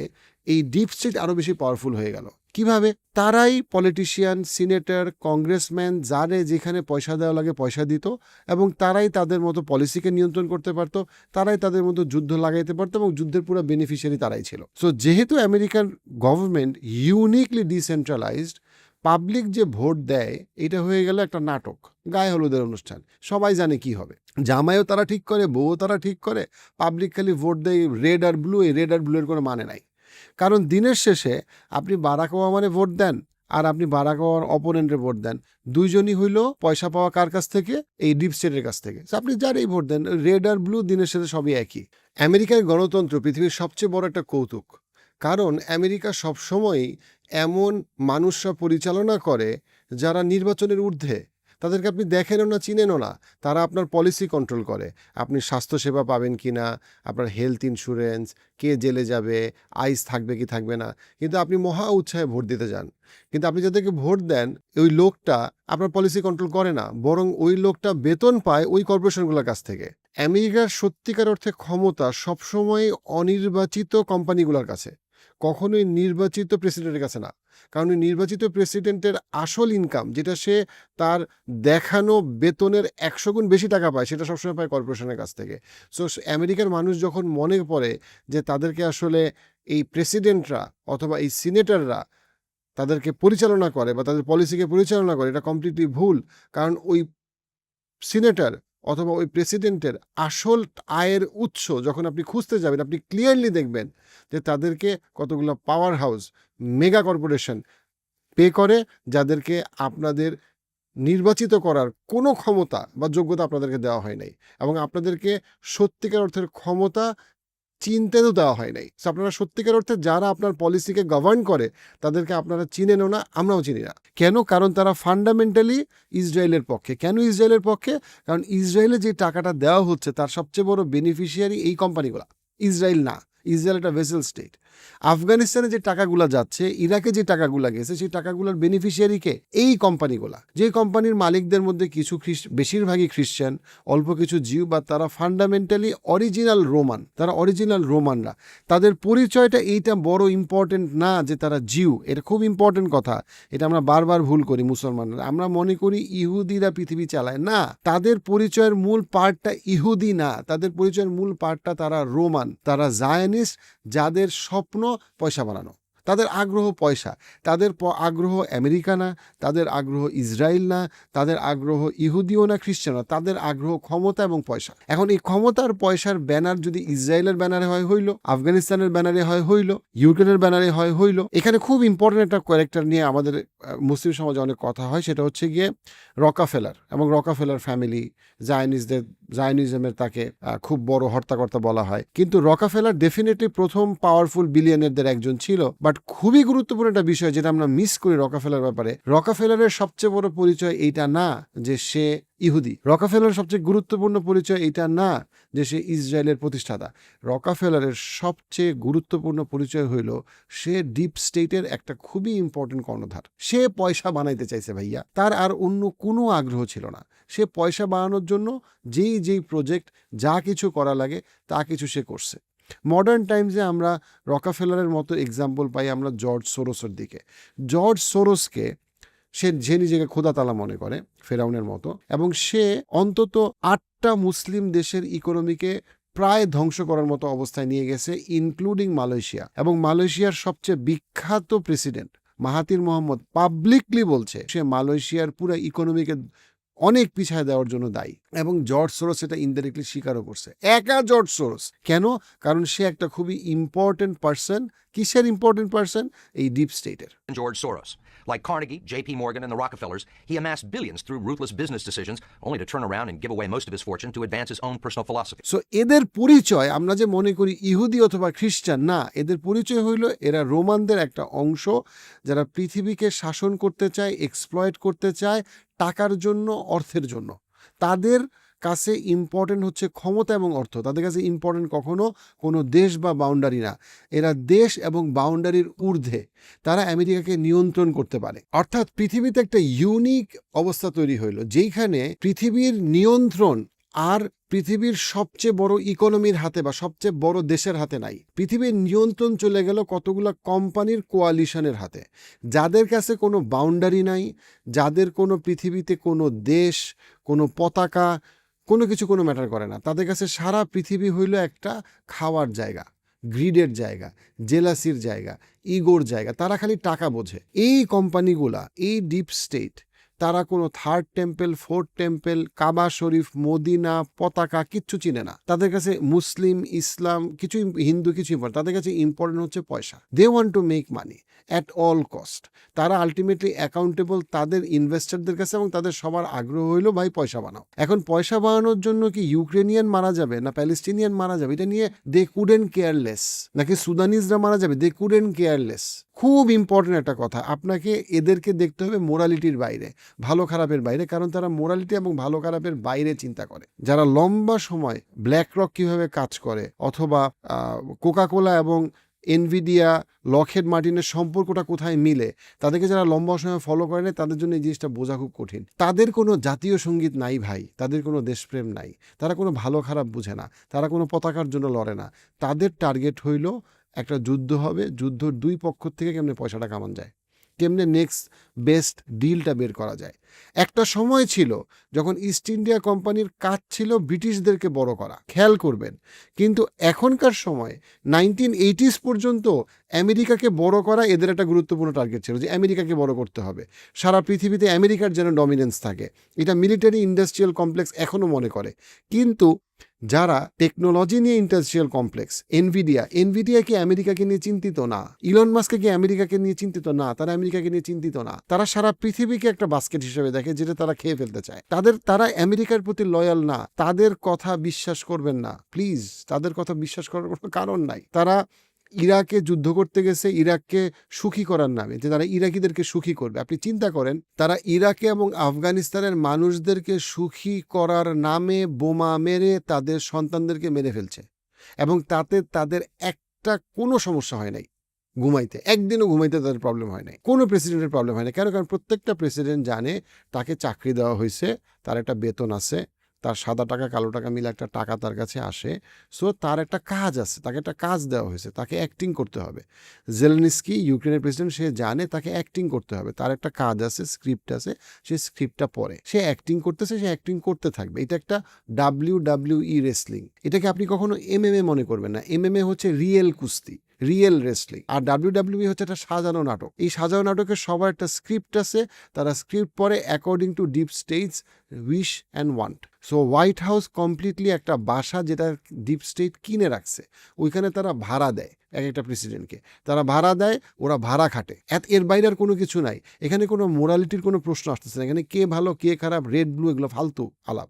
এই ডিপ স্টেট আরও বেশি পাওয়ারফুল হয়ে গেল। কিভাবে? তারাই পলিটিশিয়ান, সিনেটর, কংগ্রেসম্যান যারে যেখানে পয়সা দেওয়া লাগে পয়সা দিত, এবং তারাই তাদের মতো পলিসিকে নিয়ন্ত্রণ করতে পারত, তারাই তাদের মতো যুদ্ধ লাগাইতে পারতো, এবং যুদ্ধের পুরো বেনিফিশিয়ারি তারাই ছিল। সো যেহেতু American government uniquely decentralised, public যে ভোট দেয় এটা হয়ে গেল একটা নাটক, গায়ে হলুদের অনুষ্ঠান। সবাই জানে কি হবে, জামাইও তারা ঠিক করে, বউও তারা ঠিক করে, পাবলিক খালি ভোট দেয় রেড আর ব্লু। এই রেড আর ব্লু এর কোনো মানে নাই, কারণ দিনের শেষে আপনি বারাক ওবামারে ভোট দেন আর আপনি বারাক ওবামার অপোনেন্টে ভোট দেন, দুইজনই হইল পয়সা পাওয়া কার কাছ থেকে? এই ডিপ স্টেটের কাছ থেকে। আপনি যারই ভোট দেন, রেড আর ব্লু দিনের শেষে সবই একই। আমেরিকার গণতন্ত্র পৃথিবীর সবচেয়ে বড় একটা কৌতুক, কারণ আমেরিকা সবসময়ই এমন মানুষরা পরিচালনা করে যারা নির্বাচনের ঊর্ধ্বে। তাদেরকে আপনি দেখেনও না, চিনেনও না, তারা আপনার পলিসি কন্ট্রোল করে। আপনি স্বাস্থ্যসেবা পাবেন কি না, আপনার হেলথ ইন্স্যুরেন্স, কে জেলে যাবে, আইস থাকবে কি থাকবে না, কিন্তু আপনি মহা উৎসাহে ভোট দিতে যান। কিন্তু আপনি যাদেরকে ভোট দেন, ওই লোকটা আপনার পলিসি কন্ট্রোল করে না, বরং ওই লোকটা বেতন পায় ওই কর্পোরেশনগুলোর কাছ থেকে। আমেরিকার সত্যিকার অর্থে ক্ষমতা সবসময় অনির্বাচিত কোম্পানিগুলোর কাছে, কখনোই নির্বাচিত প্রেসিডেন্টের কাছে না। কারণ নির্বাচিত প্রেসিডেন্টের আসল ইনকাম, যেটা সে তার দেখানো বেতনের 100 গুণ বেশি টাকা পায়, সেটা সবসময় পায় কর্পোরেশনের কাছ থেকে। সো আমেরিকার মানুষ যখন মনে পড়ে যে তাদেরকে আসলে এই প্রেসিডেন্টরা অথবা এই সিনেটররা তাদেরকে পরিচালনা করে বা তাদের পলিসিকে পরিচালনা করে, এটা কমপ্লিটলি ভুল। কারণ ওই সিনেটর অথবা ওই প্রেসিডেন্টের আসল আয়ের উৎস যখন আপনি খুঁজতে যাবেন, আপনি ক্লিয়ারলি দেখবেন যে তাদেরকে কতগুলো power house, mega corporation pay করে, যাদেরকে আপনাদের নির্বাচিত করার কোনো ক্ষমতা বা যোগ্যতা আপনাদেরকে দেওয়া হয় নাই, এবং আপনাদেরকে সত্যিকার অর্থের ক্ষমতা চিনতেও দেওয়া হয় নাই। আপনারা সত্যিকার অর্থে যারা আপনার পলিসিকে গভর্ন করে তাদেরকে আপনারা চিনেনও না, আমরাও চিনি না। কেন? কারণ তারা ফান্ডামেন্টালি ইসরায়েলের পক্ষে। কেন ইসরায়েলের পক্ষে? কারণ ইসরায়েলে যে টাকাটা দেওয়া হচ্ছে তার সবচেয়ে বড় বেনিফিশিয়ারি এই কোম্পানিগুলো, ইসরায়েল না। ইসরায়েল একটা ভেসেল স্টেট। আফগানিস্তানে যে টাকাগুলো যাচ্ছে, ইরাকে যে টাকাগুলো গেছে, সেই টাকাগুলোর বেনিফিশিয়ারি কে? এই কোম্পানিগুলা। যে কোম্পানির মালিকদের মধ্যে কিছু বেশিরভাগই খ্রিস্টান, অল্প কিছু জিউ, বা তারা ফান্ডামেন্টালি অরিজিনাল রোমান, তারা অরিজিনাল রোমানরা। তাদের পরিচয়টা এইটা বড় ইম্পর্টেন্ট না যে তারা জিউ, এটা খুব ইম্পর্টেন্ট কথা। এটা আমরা বারবার ভুল করি মুসলমানরা, আমরা মনে করি ইহুদিরা পৃথিবী চালায়। না, তাদের পরিচয়ের মূল পার্টটা ইহুদি না, তাদের পরিচয়ের মূল পার্টটা তারা রোমান, তারা জায়নিস্ট, যাদের স্বপ্ন পয়সা বানানো, তাদের আগ্রহ পয়সা, তাদের আগ্রহ আমেরিকা না, তাদের আগ্রহ ইসরায়েল না, তাদের আগ্রহ ইহুদিও না, খ্রিস্টান না, তাদের আগ্রহ ক্ষমতা এবং পয়সা। এখন এই ক্ষমতার পয়সার ব্যানার যদি ইসরায়েলের ব্যানারে হয় হইল, আফগানিস্তানের ব্যানারে হয় হইল, ইউক্রেনের ব্যানারে হয় হইল। এখানে খুব ইম্পর্টেন্ট একটা ক্যারেক্টার নিয়ে আমাদের মুসলিম সমাজে অনেক কথা হয়, সেটা হচ্ছে গিয়ে রকাফেলার এবং রকাফেলার ফ্যামিলি। জায়নিজমের তাকে খুব বড় হর্তাকর্তা বলা হয়, কিন্তু রকাফেলার ডেফিনেটলি প্রথম পাওয়ারফুল বিলিয়নারদের একজন ছিল। বাট খুবই গুরুত্বপূর্ণ একটা বিষয় যেটা আমরা মিস করি রকাফেলার ব্যাপারে, রকাফেলারের সবচেয়ে বড় পরিচয় এইটা না যে সে ইহুদি। রকাফেলারের সবচেয়ে গুরুত্বপূর্ণ পরিচয় এইটা না যে সে ইসরায়েলের প্রতিষ্ঠাতা। রকাফেলারের সবচেয়ে গুরুত্বপূর্ণ পরিচয় হইল সে ডিপ স্টেটের একটা খুবই ইম্পর্টেন্ট কর্ণধার। সে পয়সা বানাইতে চাইছে ভাইয়া, তার আর অন্য কোনো আগ্রহ ছিল না। সে পয়সা বানানোর জন্য যেই প্রজেক্ট, যা কিছু করা লাগে তা কিছু সে করছে। মডার্ন টাইমসে আমরা রকাফেলারের মতো এক্সাম্পল পাই আমরা জর্জ সোরোসের দিকে। জর্জ সোরোসকে যে নিজেকে খোদাতালা মনে করে, ফেরাউনের মতো, এবং সে অন্তত 8টা মুসলিম দেশের ইকোনমিকে প্রায় ধ্বংস করার মতো অবস্থায় নিয়ে গেছে, ইনক্লুডিং মালয়েশিয়া। এবং মালয়েশিয়ার সবচেয়ে বিখ্যাত প্রেসিডেন্ট মাহাতির মোহাম্মদ পাবলিকলি বলছে সে মালয়েশিয়ার পুরো ইকোনমিকে অনেক পিছায় দেওয়ার জন্য দায়ী, এবং জর্জ সোরস এটা ইনডাইরেক্টলি স্বীকারও করছে। একা জর্জ সোরস কেন? কারণ সে একটা খুবই ইম্পর্টেন্ট পার্সন। কিসের ইম্পর্টেন্ট পার্সন? এই ডিপ স্টেটের। George Soros. Like Carnegie, J.P. Morgan, and the Rockefellers, he amassed billions through ruthless business decisions, only to turn around and give away most of his fortune to advance his own personal philosophy. So এদের পরিচয় আমরা যে মনে করি ইহুদি অথবা খ্রিস্টান, না, এদের পরিচয় হইল এরা রোমানদের একটা অংশ, যারা পৃথিবীকে শাসন করতে চায়, এক্সপ্লয়েট করতে চায় টাকার জন্য, অর্থের জন্য। তাদের কাছে ইম্পর্টেন্ট হচ্ছে ক্ষমতা এবং অর্থ। তাদের কাছে ইম্পর্টেন্ট কখনো কোনো দেশ বা বাউন্ডারি না। এরা দেশ এবং বাউন্ডারির ঊর্ধ্বে, তারা আমেরিকাকে নিয়ন্ত্রণ করতে পারে। অর্থাৎ পৃথিবীতে একটা ইউনিক অবস্থা তৈরি হইল যেখানে পৃথিবীর নিয়ন্ত্রণ আর পৃথিবীর সবচেয়ে বড় ইকোনমির হাতে বা সবচেয়ে বড় দেশের হাতে নাই। পৃথিবীর নিয়ন্ত্রণ চলে গেল কতগুলো কোম্পানির কোয়ালিশনের হাতে, যাদের কাছে কোনো বাউন্ডারি নাই, যাদের কোনো পৃথিবীতে কোনো দেশ, কোনো পতাকা, কোনো কিছু কোনো ম্যাটার করে না। তাদের কাছে সারা পৃথিবী হইল একটা খাওয়ার জায়গা, গ্রিডের জায়গা, জেলাসির জায়গা, ইগোর জায়গা। তারা খালি টাকা বোঝে। এই কোম্পানিগুলা, এই ডিপ স্টেট, তারা কোনো থার্ড টেম্পল, ফোর্থ টেম্পল, কাবা শরীফ, মদিনা, পতাকা কিচ্ছু চিনে না। তাদের কাছে মুসলিম, ইসলাম কিছু, হিন্দু কিছু ইম্পর্টেন্ট। তাদের কাছে ইম্পর্টেন্ট হচ্ছে পয়সা। They want to make money at all cost. তারা আলটিমেটলি অ্যাকাউন্টেবল তাদের ইনভেস্টরদের কাছে, এবং তাদের সবার আগ্রহ হইলো ভাই পয়সা বানাও। এখন পয়সা বানানোর জন্য কি ইউক্রেনিয়ান মারা যাবে না প্যালেস্টিনিয়ান মারা যাবে, এটা নিয়ে দে কুডেন্ট কেয়ারলেস। নাকি সুদানিজরা মারা যাবে, দে কুডেন্ট কেয়ারলেস। খুব ইম্পর্টেন্ট একটা কথা, আপনাকে এদেরকে দেখতে হবে মোরালিটির বাইরে, ভালো খারাপের বাইরে, কারণ তারা মোরালিটি এবং ভালো খারাপের বাইরে চিন্তা করে। যারা লম্বা সময় ব্ল্যাক রক কিভাবে কাজ করে, অথবা কোকাকোলা এবং এনভিডিয়া, লকহেড মার্টিনের সম্পর্কটা কোথায় মিলে, তাদেরকে যারা লম্বা সময় ফলো করে না, তাদের জন্য এই জিনিসটা বোঝা খুব কঠিন। তাদের কোনো জাতীয় সঙ্গীত নাই ভাই, তাদের কোনো দেশপ্রেম নাই, তারা কোনো ভালো খারাপ বুঝে না, তারা কোনো পতাকার জন্য লড়ে না। তাদের টার্গেট হইল একটা যুদ্ধ হবে, যুদ্ধর দুই পক্ষ থেকে কেমনে পয়সাটা কামান যায়, কেমনে নেক্সট বেস্ট ডিলটা বের করা যায়। একটা সময় ছিল যখন ইস্ট ইন্ডিয়া কোম্পানির কাজ ছিল ব্রিটিশদেরকে বড় করা, খেয়াল করবেন। কিন্তু এখনকার সময় 1980s পর্যন্ত আমেরিকাকে বড় করা এদের একটা গুরুত্বপূর্ণ টার্গেট ছিল, যে আমেরিকাকে বড় করতে হবে, সারা পৃথিবীতে আমেরিকার যেন ডমিনেন্স থাকে। এটা মিলিটারি ইন্ডাস্ট্রিয়াল কমপ্লেক্স এখনও মনে করে। কিন্তু যারা টেকনোলজি নিয়ে ইন্ডাস্ট্রিয়াল কমপ্লেক্স, এনভিডিয়া কি আমেরিকাকে নিয়ে চিন্তিত না, ইলন মাস্ক কি আমেরিকাকে নিয়ে চিন্তিত না, তারা আমেরিকাকে নিয়ে চিন্তিত না। তারা সারা পৃথিবীকে একটা বাস্কেট হিসেবে দেখে, যেটা তারা খেয়ে ফেলতে চায়। তারা আমেরিকার প্রতি লয়াল না। তাদের কথা বিশ্বাস করবেন না প্লিজ, তাদের কথা বিশ্বাস করার কোনো কারণ নাই। তারা ইরাকে যুদ্ধ করতে গেছে ইরাককে সুখী করার নামে, যে তারা ইরাকিদেরকে সুখী করবে। আপনি চিন্তা করেন, তারা ইরাকে এবং আফগানিস্তানের মানুষদেরকে সুখী করার নামে বোমা মেরে তাদের সন্তানদেরকে মেরে ফেলছে, এবং তাতে তাদের একটা কোনো সমস্যা হয় নাই। ঘুমাইতে একদিনও ঘুমাইতে তাদের প্রবলেম হয় নাই, কোনো প্রেসিডেন্টের প্রবলেম হয় না। কেন? কারণ প্রত্যেকটা প্রেসিডেন্ট জানে তাকে চাকরি দেওয়া হয়েছে, তার একটা বেতন আছে, তার সাদা টাকা কালো টাকা মিলে একটা টাকা তার কাছে আসে। সো তার একটা কাজ আছে, তাকে একটা কাজ দেওয়া হয়েছে, তাকে অ্যাক্টিং করতে হবে। জেলেনস্কি ইউক্রেনের প্রেসিডেন্ট, সে জানে তাকে অ্যাক্টিং করতে হবে, তার একটা কাজ আছে, স্ক্রিপ্ট আছে, সে স্ক্রিপ্টটা পড়ে, সে অ্যাক্টিং করতেছে, সে অ্যাক্টিং করতে থাকবে। এটা একটা WWE রেসলিং। এটাকে আপনি কখনো MMA মনে করবেন না। MMA হচ্ছে রিয়েল কুস্তি, রিয়েল রেসলিং। আর WWE হচ্ছে একটা সাজানো নাটক। এই সাজানো নাটকের সবার একটা স্ক্রিপ্ট আছে, তারা স্ক্রিপ্ট পড়ে according to deep states wish and want. So white house completely একটা বাসা, যেটা ডিপ স্টেট কিনে রাখছে। ওইখানে তারা ভাড়া দেয় এক একটা প্রেসিডেন্টকে, তারা ভাড়া দেয়, ওরা ভাড়া খাটে। এর বাইরে আর কোনো কিছু নাই। এখানে কোনো মোরালিটির কোনো প্রশ্ন আসতেছে না। এখানে কে ভালো কে খারাপ, রেড ব্লু, এগুলো ফালতু আলাপ।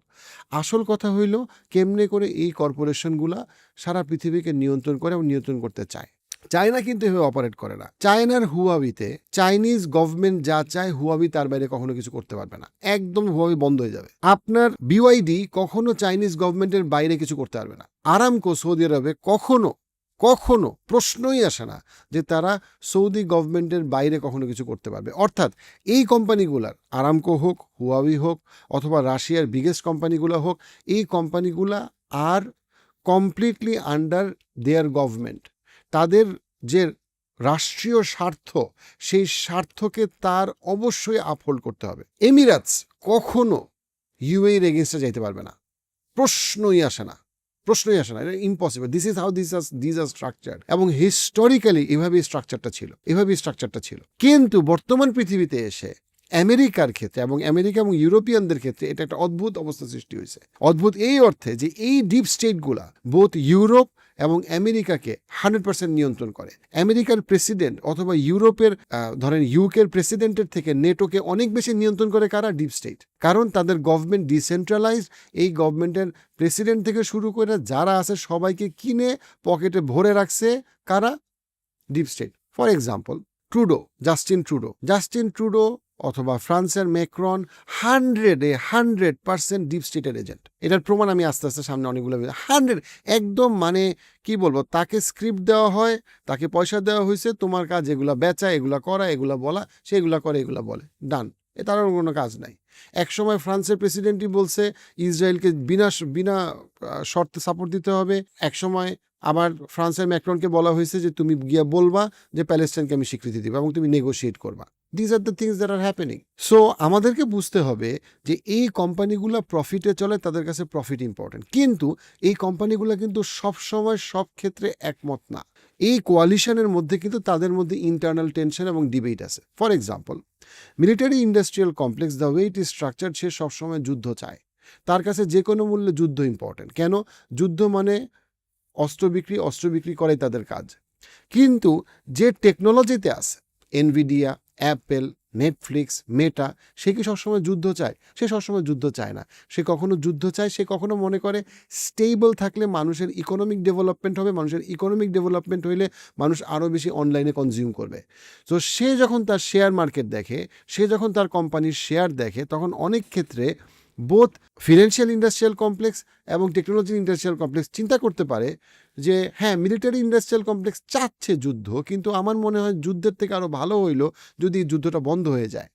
আসল কথা হইল কেমনে করে এই কর্পোরেশনগুলা সারা পৃথিবীকে নিয়ন্ত্রণ করে এবং নিয়ন্ত্রণ করতে চায়। চায়না কিন্তু এভাবে অপারেট করে না। চায়নার হুয়াবিতে চাইনিজ গভর্নমেন্ট যা চায়, হুয়াবি তার বাইরে কখনো কিছু করতে পারবে না। একদম হুয়াবি বন্ধ হয়ে যাবে। আপনার BYD কখনো চাইনিজ গভর্নমেন্টের বাইরে কিছু করতে পারবে না। আরামকো সৌদি আরবে কখনো প্রশ্নই আসে না যে তারা সৌদি গভর্নমেন্টের বাইরে কখনো কিছু করতে পারবে। অর্থাৎ এই কোম্পানিগুলার, আরামকো হোক, হুয়াবি হোক, অথবা রাশিয়ার বিগেস্ট কোম্পানিগুলো হোক, এই কোম্পানিগুলা আর কমপ্লিটলি আন্ডার দেয়ার গভর্নমেন্ট। তাদের যে রাষ্ট্রীয় স্বার্থ, সেই স্বার্থকে তার অবশ্যই আপহোল্ড করতে হবে। এমিরাটস কখনো UAE-র এগেইনস্টে যাইতে পারবে না, প্রশ্নই আসে না, এটা impossible. This is how this are structure. এবং হিস্টোরিক্যালি এভাবেই স্ট্রাকচারটা ছিল। কিন্তু বর্তমান পৃথিবীতে এসে আমেরিকার ক্ষেত্রে এবং আমেরিকা এবং ইউরোপিয়ানদের ক্ষেত্রে এটা একটা অদ্ভুত অবস্থা সৃষ্টি হয়েছে। অদ্ভুত এই অর্থে যে এই ডিপ স্টেটগুলা বোথ ইউরোপ এবং আমেরিকাকে 100% নিয়ন্ত্রণ করে। আমেরিকার প্রেসিডেন্ট অথবা ইউরোপের ধরেন ইউকের প্রেসিডেন্টের থেকে নেটোকে অনেক বেশি নিয়ন্ত্রণ করে কারা? Deep state. কারণ তাদের গভর্নমেন্ট ডিসেন্ট্রালাইজড। এই গভর্নমেন্টের প্রেসিডেন্ট থেকে শুরু করে যারা আছে সবাইকে কিনে পকেটে ভরে রাখছে কারা? Deep state. For example Justin Trudeau অথবা ফ্রান্সের ম্যাক্রন 100% ডিপ স্টেটের এজেন্ট। এটার প্রমাণ আমি আস্তে আস্তে সামনে অনেকগুলো 100 একদম, মানে কি বলবো, তাকে স্ক্রিপ্ট দেওয়া হয়, তাকে পয়সা দেওয়া হয়েছে, তোমার কাজ এগুলা বেচা, এগুলা করা, এগুলা বলা, সেগুলা করে, এগুলা বলে, ডান। তার কোনো কাজ নাই। একসময় ফ্রান্সের প্রেসিডেন্টই বলছে ইসরায়েলকে বিনা বিনা শর্তে সাপোর্ট দিতে হবে। একসময় আবার ফ্রান্সের ম্যাক্রনকে বলা হয়েছে যে তুমি গিয়ে বলবা যে প্যালেস্টাইনকে আমি স্বীকৃতি দিব এবং তুমি নেগোশিয়েট করবা। These are the things that are happening. So আমাদেরকে বুঝতে হবে যে এই কোম্পানিগুলো প্রফিটে চলে, তাদের কাছে প্রফিট ইম্পর্টেন্ট, কিন্তু এই কোম্পানিগুলো কিন্তু সবসময় সব ক্ষেত্রে একমত না। এই কোয়ালিশনের মধ্যে কিন্তু তাদের মধ্যে ইন্টারনাল টেনশন এবং ডিবেট আছে। For example, military industrial complex, the way it is structured, সে সবসময় যুদ্ধ চায়। তার কাছে যে কোনো মূল্যে যুদ্ধ ইম্পর্টেন্ট। কেন? যুদ্ধ মানে অস্ত্র বিক্রি করাই তাদের কাজ। কিন্তু যে টেকনোলজিতে আছে, এনভিডিয়া, অ্যাপেল, নেটফ্লিক্স, মেটা, সে কি সবসময় যুদ্ধ চায়? সে সবসময় যুদ্ধ চায় না। সে কখনো যুদ্ধ চায়, সে কখনো মনে করে স্টেবল থাকলে মানুষের ইকোনমিক ডেভেলপমেন্ট হবে, মানুষের ইকোনমিক ডেভেলপমেন্ট হইলে মানুষ আরও বেশি অনলাইনে কনজিউম করবে। তো সে যখন তার শেয়ার মার্কেট দেখে, সে যখন তার কোম্পানির শেয়ার দেখে, তখন অনেক ক্ষেত্রে বোথ ফিনান্সিয়াল ইন্ডাস্ট্রিয়াল কমপ্লেক্স এবং টেকনোলজি ইন্ডাস্ট্রিয়াল কমপ্লেক্স চিন্তা করতে পারে যে হ্যাঁ, মিলিটারি ইন্ডাস্ট্রিয়াল কমপ্লেক্স চাচ্ছে যুদ্ধ, কিন্তু আমার মনে হয় যুদ্ধের থেকে আরও ভালো হইল যদি যুদ্ধটা বন্ধ হয়ে যায়।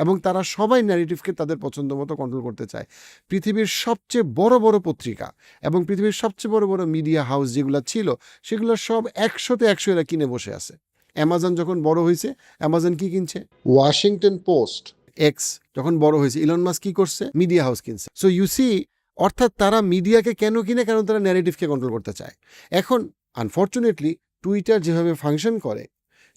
এবং তারা সবাই ন্যারেটিভকে তাদের পছন্দ মতো কন্ট্রোল করতে চায়। পৃথিবীর সবচেয়ে বড় বড় পত্রিকা এবং পৃথিবীর সবচেয়ে বড় বড় মিডিয়া হাউস যেগুলো ছিল, সেগুলো সব 100তে 100 এরা কিনে বসে আছে। অ্যামাজন যখন বড় হয়েছে, অ্যামাজন কি কিনছে? Washington post. এক্স যখন বড় হয়েছে, ইলন মাস্ক কি করছে? মিডিয়া হাউস কিনছে। সো ইউ সি, অর্থাৎ তারা মিডিয়াকে কেন কিনে? কারণ তারা ন্যারেটিভকে কন্ট্রোল করতে চায়। এখন আনফর্চুনেটলি টুইটার যেভাবে ফাংশন করে,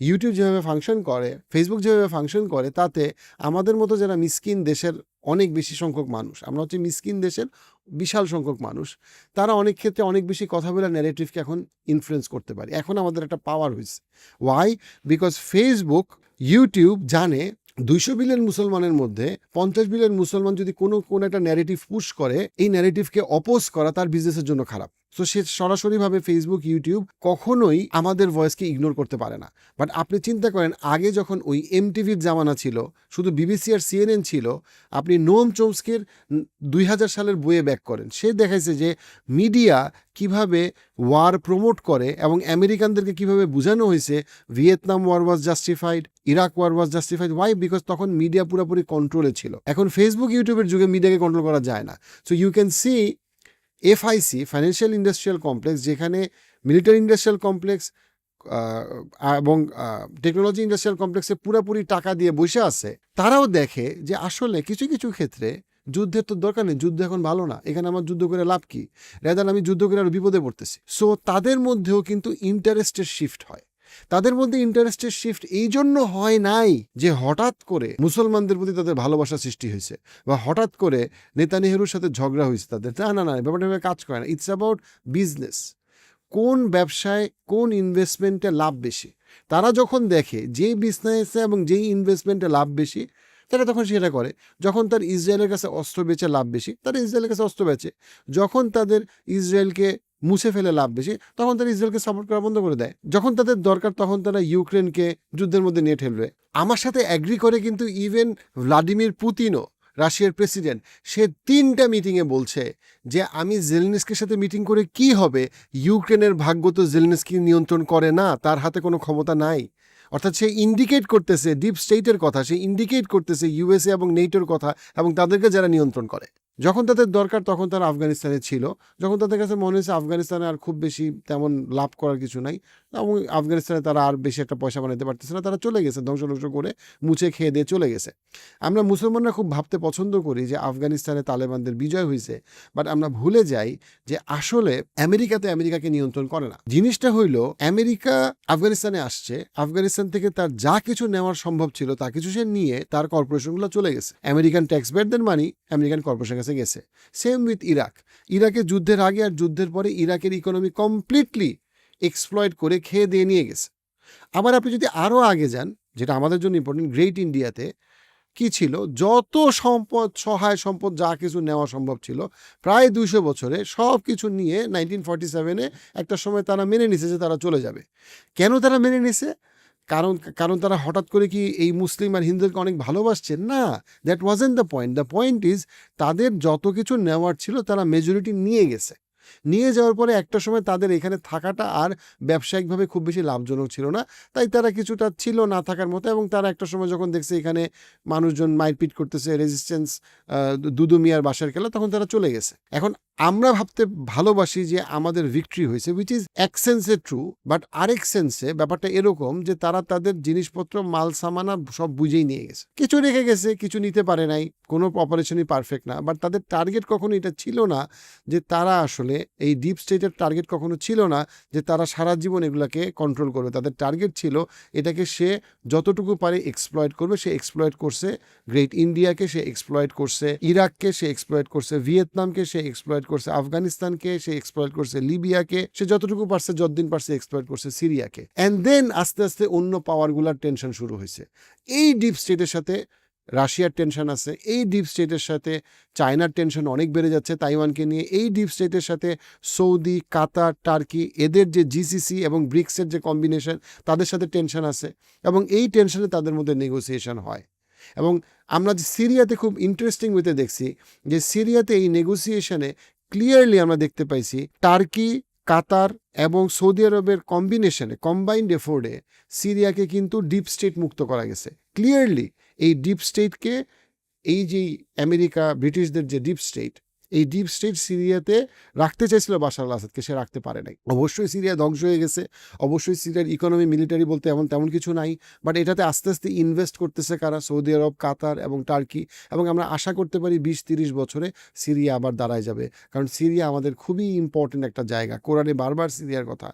ইউটিউব যেভাবে ফাংশন করে, ফেসবুক যেভাবে ফাংশন করে, তাতে আমাদের মতো যারা মিসকিন দেশের অনেক বেশি সংখ্যক মানুষ, আমরা হচ্ছে মিসকিন দেশের বিশাল সংখ্যক মানুষ, তারা অনেক ক্ষেত্রে অনেক বেশি কথা বলে ন্যারেটিভকে এখন ইনফ্লুয়েন্স করতে পারে। এখন আমাদের একটা পাওয়ার হয়েছে। ওয়াই? বিকজ ফেসবুক, ইউটিউব জানে 200 বিলিয়ন মুসলমানের মধ্যে 50 বিলিয়ন মুসলমান যদি কোনো একটা ন্যারেটিভ পুশ করে, এই ন্যারেটিভকে অপোজ করা তার বিজনেসের জন্য খারাপ। সো সে সরাসরিভাবে ফেসবুক, ইউটিউব কখনোই আমাদের ভয়েসকে ইগনোর করতে পারে না। বাট আপনি চিন্তা করেন, আগে যখন ওই এমটিভির জামানা ছিল, শুধু বিবিসি আর সিএনএন ছিল, আপনি নোম চোমস্কির 2000 সালের বইয়ে ব্যাক করেন, সে দেখাইছে যে মিডিয়া কিভাবে ওয়ার প্রমোট করে এবং আমেরিকানদেরকে কিভাবে বোঝানো হয়েছে Vietnam war was justified, Iraq war was justified. Why? Because তখন মিডিয়া পুরোপুরি কন্ট্রোলে ছিল। এখন ফেসবুক, ইউটিউবের যুগে মিডিয়াকে কন্ট্রোল করা যায় না। So you can see FIC, financial industrial complex, যেখানে মিলিটারি ইন্ডাস্ট্রিয়াল কমপ্লেক্স এবং টেকনোলজি ইন্ডাস্ট্রিয়াল কমপ্লেক্সে পুরোপুরি টাকা দিয়ে বসে আছে, তারাও দেখে যে আসলে কিছু কিছু ক্ষেত্রে যুদ্ধের তো দরকার নেই, যুদ্ধ এখন ভালো না, এখানে আমার যুদ্ধ করে লাভ কি, রেদার আমি যুদ্ধ করে আরো বিপদে পড়তেছি। সো তাদের মধ্যেও কিন্তু ইন্টারেস্টের শিফট হয়। তাদের মধ্যে ইন্টারেস্টের শিফট এই জন্য হয় নাই যে হঠাৎ করে মুসলমানদের প্রতি তাদের ভালোবাসা সৃষ্টি হয়েছে বা হঠাৎ করে নেতানিয়াহুর সাথে ঝগড়া হয়েছে তাদের। না, ব্যাপারটা কাজ করে না। It's about business. কোন ব্যবসায়, কোন ইনভেস্টমেন্টে লাভ বেশি, তারা যখন দেখে যেই বিজনেসে এবং যেই ইনভেস্টমেন্টে লাভ বেশি, তারা তখন সেটা করে। যখন তার ইসরায়েলের কাছে অস্ত্র বেচে লাভ বেশি, তারা ইসরায়েলের কাছে অস্ত্র বেচে। যখন তাদের ইসরায়েলকে মুছে ফেলে লাভ বেশি, তখন তারা ইসরায়েলকে সাপোর্ট করা বন্ধ করে দেয়। যখন তাদের দরকার, তখন তারা ইউক্রেনকে যুদ্ধের মধ্যে নিয়ে ঠেলবে। আমার সাথে অ্যাগ্রি করে কিন্তু ইভেন ভ্লাদিমির পুতিনও, রাশিয়ার প্রেসিডেন্ট, সে 3টা মিটিংয়ে বলছে যে আমি জেলেনস্কির সাথে মিটিং করে কি হবে, ইউক্রেনের ভাগ্য তো জেলেনস্কি নিয়ন্ত্রণ করে না, তার হাতে কোনো ক্ষমতা নাই। অর্থাৎ সে ইন্ডিকেট করতেছে ডিপ স্টেটের কথা, সে ইন্ডিকেট করতেছে ইউএসএ এবং নেটোর কথা এবং তাদেরকে যারা নিয়ন্ত্রণ করে। যখন তাদের দরকার তখন তারা আফগানিস্তানে ছিল, যখন তাদের কাছে মনে হয়েছে আফগানিস্তানে আর খুব বেশি তেমন লাভ করার কিছু নাই এবং আফগানিস্তানে তারা আর বেশি একটা পয়সা বানাতে পারতেছে না, তারা চলে গেছে, ধ্বংস করে মুছে খেয়ে দিয়ে চলে গেছে। আমরা মুসলমানরা খুব ভাবতে পছন্দ করি যে আফগানিস্তানে তালেবানদের বিজয় হয়েছে, বাট আমরা ভুলে যাই যে আসলে আমেরিকাকে নিয়ন্ত্রণ করে না। জিনিসটা হইল, আমেরিকা আফগানিস্তানে আসছে, আফগানিস্তান থেকে তার যা কিছু নেওয়ার সম্ভব ছিল তা কিছু সে নিয়ে তার কর্পোরেশনগুলো চলে গেছে। আমেরিকান ট্যাক্স পেয়ারদের মানি আমেরিকান কর্পোরেশন কাছে গেছে। Same with Iraq. ইরাকের যুদ্ধের আগে আর যুদ্ধের পরে ইরাকের ইকোনমি কমপ্লিটলি এক্সপ্লয়েট করে খেয়ে দিয়ে নিয়ে গেছে। আবার আপনি যদি আরও আগে যান, যেটা আমাদের জন্য ইম্পর্টেন্ট, গ্রেট ইন্ডিয়াতে কি ছিল, যত সম্পদ, সহায় সম্পদ যা কিছু নেওয়া সম্ভব ছিল, প্রায় 200 বছরে সব কিছু নিয়ে 1947-এ একটা সময় তারা মেনে নিছে যে তারা চলে যাবে। কেন তারা মেনে নিছে? কারণ তারা হঠাৎ করে কি এই মুসলিম আর হিন্দুদেরকে অনেক ভালোবাসছে? না, that wasn't the point. The point is তাদের যত কিছু নেওয়ার ছিল তারা মেজরিটি নিয়ে গেছে। নিয়ে যাওয়ার পরে একটা সময় তাদের এখানে থাকাটা আর ব্যবসায়িকভাবে খুব বেশি লাভজনক ছিল না, তাই তারা কিছুটা ছিল না থাকার মতো, এবং তারা একটা সময় যখন দেখছে এখানে মানুষজন মারপিট করতেছে, রেজিস্ট্যান্স, দুদু মিয়ার বাসার খেলা, তখন তারা চলে গেছে। এখন আমরা ভাবতে ভালোবাসি যে আমাদের ভিক্টরি হয়েছে, উইচ ইজ এক সেন্সে ট্রু, বাট আরেক সেন্সে ব্যাপারটা এরকম যে তারা তাদের জিনিসপত্র মাল সামানা সব বুঝেই নিয়ে গেছে, কিছু রেখে গেছে, কিছু নিতে পারে নাই, কোনো অপারেশনই পারফেক্ট না, বাট তাদের টার্গেট কখনো এটা ছিল না যে তারা আসলে এই ডিপ স্টেটের টার্গেট কখনো ছিল না যে তারা সারা জীবন এগুলাকে কন্ট্রোল করবে। তাদের টার্গেট ছিল এটাকে সে যতটুকু পারে এক্সপ্লয়েট করবে। সে এক্সপ্লয়েট করছে গ্রেট ইন্ডিয়াকে, সে এক্সপ্লয়েট করছে ইরাককে, সে এক্সপ্লয়েট করছে ভিয়েতনামকে, সে এক্সপ্লয়েট করছে আফগানিস্তানকে, সে এক্সপ্লয়েট করছে লিবিয়াকে, সে যতটুকু পারছে যতদিন পারছে এক্সপ্লয়েট করছে সিরিয়াকে। অ্যান্ড দেন আস্তে আস্তে অন্য পাওয়ারগুলার টেনশন শুরু হয়েছে। এই ডিপ স্টেটের সাথে রাশিয়ার টেনশন আছে, এই ডিপ স্টেটের সাথে চায়নার টেনশন অনেক বেড়ে যাচ্ছে তাইওয়ানকে নিয়ে, এই ডিপ স্টেটের সাথে সৌদি, কাতার, টার্কি, এদের যে জিসিসি এবং ব্রিক্সের যে কম্বিনেশন, তাদের সাথে টেনশন আছে, এবং এই টেনশনে তাদের মধ্যে নেগোসিয়েশন হয়। এবং আমরা যে সিরিয়াতে খুব ইন্টারেস্টিং ওয়েতে দেখছি যে সিরিয়াতে এই নেগোসিয়েশনে ক্লিয়ারলি আমরা দেখতে পাইছি টার্কি, কাতার এবং সৌদি আরবের কম্বিনেশনে, কম্বাইন্ড এফোর্ডে সিরিয়াকে কিন্তু ডিপ স্টেট মুক্ত করা গেছে। ক্লিয়ারলি এই ডিপ স্টেটকে, এই যে আমেরিকা ব্রিটিশদের যে ডিপ স্টেট, এই ডিপ স্টেট সিরিয়াতে রাখতে চাইছিল বাশার আল আসাদকে, সে রাখতে পারে নাই। অবশ্যই সিরিয়া ধ্বংস হয়ে গেছে, অবশ্যই সিরিয়ার ইকোনমি মিলিটারি বলতে তেমন কিছু নাই, বাট এটাতে আস্তে আস্তে ইনভেস্ট করতেছে কারা? সৌদি আরব, কাতার এবং টার্কি। এবং আমরা আশা করতে পারি 20-30 বছরে সিরিয়া আবার দাঁড়ায় যাবে, কারণ সিরিয়া আমাদের খুবই ইম্পর্টেন্ট একটা জায়গা। কোরআনে বারবার সিরিয়ার কথা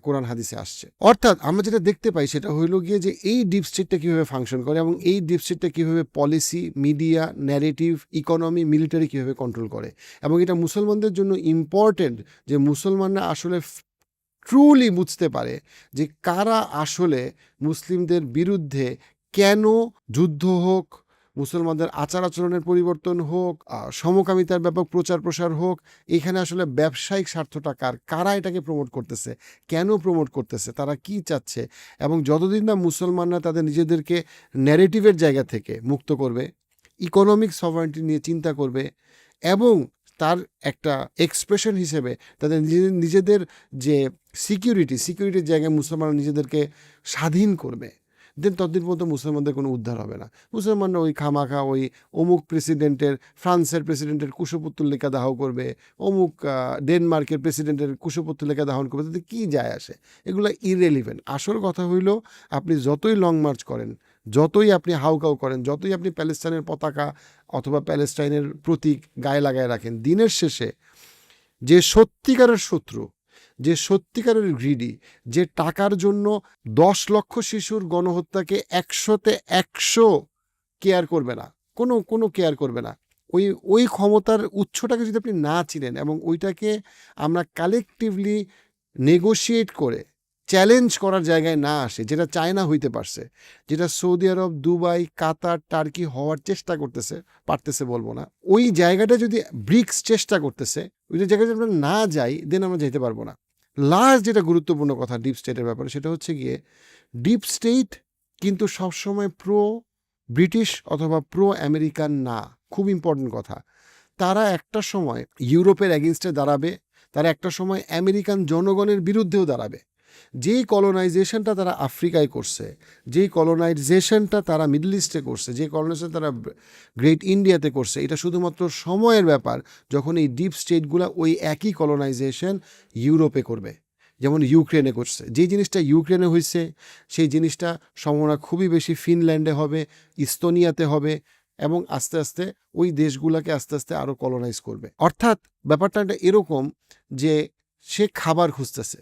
কোরআন হাদিসে আসছে। অর্থাৎ আমরা যেটা দেখতে পাই সেটা হইল গিয়ে যে এই ডিপ স্টেটটা কীভাবে ফাংশন করে, এবং এই ডিপ স্টেটটা কীভাবে policy, media, narrative, economy, military কীভাবে কন্ট্রোল করে। এবং এটা মুসলমানদের জন্য ইম্পর্টেন্ট যে মুসলমানরা আসলে ট্রুলি বুঝতে পারে যে কারা আসলে মুসলিমদের বিরুদ্ধে, কেন যুদ্ধ হোক, মুসলমানদের আচার আচরণের পরিবর্তন হোক, সমকামিতার ব্যাপক প্রচার প্রসার হোক, এখানে আসলে ব্যবসায়িক স্বার্থটা কারা এটাকে প্রমোট করতেছে, কেন প্রমোট করতেছে, তারা কি চাচ্ছে। এবং যতদিন না মুসলমানরা তাদের নিজেদেরকে ন্যারেটিভের জায়গা থেকে মুক্ত করবে, ইকোনমিক সভারেন্টি নিয়ে চিন্তা করবে, এবং তার একটা এক্সপ্রেশন হিসেবে তাদের নিজেদের যে সিকিউরিটির জায়গায় মুসলমানরা নিজেদেরকে স্বাধীন করবে, দেন ততদিন পর্যন্ত মুসলমানদের কোনো উদ্ধার হবে না। মুসলমানরা ওই খামাখা ওই অমুক প্রেসিডেন্টের, ফ্রান্সের প্রেসিডেন্টের কুশপুত্তলিকা দাহ করবে, অমুক ডেনমার্কের প্রেসিডেন্টের কুশপুত্তলিকা দাহন করবে, তাতে কী যায় আসে? এগুলো ইররেলিভেন্ট। আসল কথা হইল আপনি যতই লং মার্চ করেন, যতই আপনি হাউকাউ করেন, যতই আপনি প্যালেস্টাইনের পতাকা অথবা প্যালেস্টাইনের প্রতীক গায়ে লাগায় রাখেন, দিনের শেষে যে সত্যিকারের শত্রু, যে সত্যিকারের গ্রিডি, যে টাকার জন্য 10 লক্ষ শিশুর গণহত্যাকে 100তে 100 কেয়ার করবে না, কোনো কেয়ার করবে না, ওই ক্ষমতার উৎসটাকে যদি আপনি না চিনেন এবং ওইটাকে আমরা কালেকটিভলি নেগোশিয়েট করে চ্যালেঞ্জ করার জায়গায় না আসে, যেটা চায়না হইতে পারছে, যেটা সৌদি আরব, দুবাই, কাতার, টার্কি হওয়ার চেষ্টা পারতেছে বলবো না, ওই জায়গাটা যদি ব্রিক্স চেষ্টা করতেছে, ওই জায়গায় যদি আমরা না যাই, দেন আমরা যেতে পারবো না। লাস্ট যেটা গুরুত্বপূর্ণ কথা ডিপ স্টেটের ব্যাপারে, সেটা হচ্ছে গিয়ে ডিপ স্টেট কিন্তু সবসময় প্রো ব্রিটিশ অথবা প্রো আমেরিকান না। খুব ইম্পর্টেন্ট কথা। তারা একটা সময় ইউরোপের এগেনস্টে দাঁড়াবে, তারা একটা সময় আমেরিকান জনগণের বিরুদ্ধেও দাঁড়াবে। যেই কলোনাইজেশনটা তারা আফ্রিকায় করছে, যেই কলোনাইজেশনটা তারা মিডল ইস্টে করছে, যে কলোনাইজেশন তারা গ্রেট ইন্ডিয়াতে করছে, এটা শুধুমাত্র সময়ের ব্যাপার যখন এই ডিপ স্টেটগুলো ওই একই কলোনাইজেশন ইউরোপে করবে। যেমন ইউক্রেনে করছে, যে জিনিসটা ইউক্রেনে হয়েছে সেই জিনিসটা সম্ভাবনা খুবই বেশি ফিনল্যান্ডে হবে, ইস্তোনিয়াতে হবে, এবং আস্তে আস্তে ওই দেশগুলোকে আস্তে আস্তে আরও কলোনাইজ করবে। অর্থাৎ ব্যাপারটা এরকম যে সে খাবার খুঁজতেছে,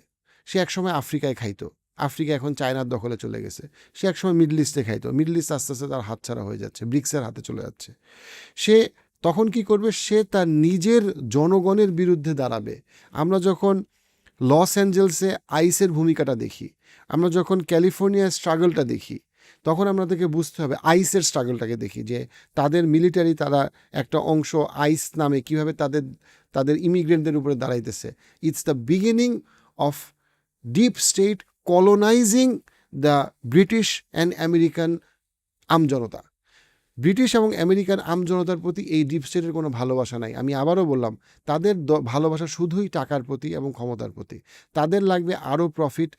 সে একসময় আফ্রিকায় খাইতো, আফ্রিকা এখন চায়নার দখলে চলে গেছে। সে একসময় মিডল ইস্টে খাইতো, মিডল ইস্ট আস্তে আস্তে তার হাতছাড়া হয়ে যাচ্ছে, ব্রিক্সের হাতে চলে যাচ্ছে। সে তখন কি করবে? সে তার নিজের জনগণের বিরুদ্ধে দাঁড়াবে। আমরা যখন লস অ্যাঞ্জেলসে আইসের ভূমিকাটা দেখি, আমরা যখন ক্যালিফোর্নিয়ার স্ট্রাগলটা দেখি, তখন আমাদেরকে বুঝতে হবে আইসের স্ট্রাগলটাকে দেখি, যে তাদের মিলিটারি, তারা একটা অংশ আইস নামে কীভাবে তাদের ইমিগ্রেন্টদের উপরে দাঁড়াইতেছে। It's the beginning of deep state colonizing the British and American আমজনতা। ব্রিটিশ এবং আমেরিকান আমজনতার প্রতি এই ডিপ স্টেটের কোনো ভালোবাসা নাই। আমি আবারও বললাম, তাদের ভালোবাসা শুধুই টাকার প্রতি এবং ক্ষমতার প্রতি। তাদের লাগবে আরও প্রফিট,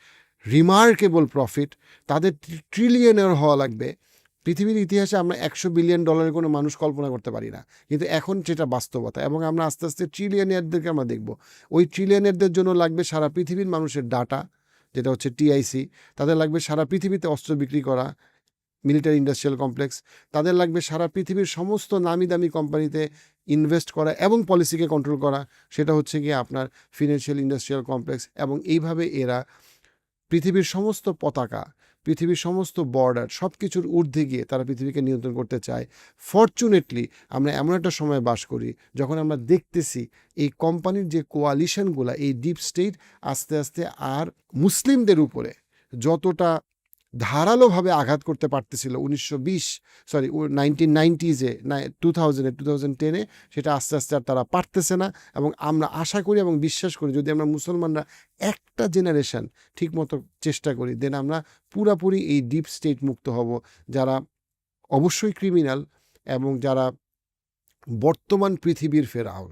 রিমার্কেবল প্রফিট, তাদের ট্রিলিয়নের হওয়া লাগবে। পৃথিবীর ইতিহাসে আমরা $100 বিলিয়ন কোনো মানুষ কল্পনা করতে পারি না, কিন্তু এখন সেটা বাস্তবতা, এবং আমরা আস্তে আস্তে ট্রিলিয়নিয়ারদেরকে আমরা দেখব। ওই ট্রিলিয়নিয়ারদের জন্য লাগবে সারা পৃথিবীর মানুষের ডাটা, যেটা হচ্ছে টিআইসি। তাদের লাগবে সারা পৃথিবীতে অস্ত্র বিক্রি করা, মিলিটারি ইন্ডাস্ট্রিয়াল কমপ্লেক্স। তাদের লাগবে সারা পৃথিবীর সমস্ত নামি দামি কোম্পানিতে ইনভেস্ট করা এবং পলিসিকে কন্ট্রোল করা, সেটা হচ্ছে গিয়ে আপনার ফিনান্সিয়াল ইন্ডাস্ট্রিয়াল কমপ্লেক্স। এবং এইভাবে এরা পৃথিবীর সমস্ত পতাকা, পৃথিবীর সমস্ত বর্ডার, সব কিছুর ঊর্ধ্বে গিয়ে তারা পৃথিবীকে নিয়ন্ত্রণ করতে চায়। ফরচুনেটলি আমরা এমন একটা সময় বাস করি যখন আমরা দেখতেছি এই কোম্পানির যে কোয়ালিশনগুলো, এই ডিপ স্টেট আস্তে আস্তে আর মুসলিমদের উপরে যতটা ধারালোভাবে আঘাত করতে পারতেছিল 1990s-এ, 2010-এ, সেটা আস্তে আস্তে আর তারা পারতেছে না। এবং আমরা আশা করি এবং বিশ্বাস করি, যদি আমরা মুসলমানরা একটা জেনারেশন ঠিকমতো চেষ্টা করি, দেন আমরা পুরাপুরি এই ডিপ স্টেট মুক্ত হব, যারা অবশ্যই ক্রিমিনাল এবং যারা বর্তমান পৃথিবীর ফেরাউন।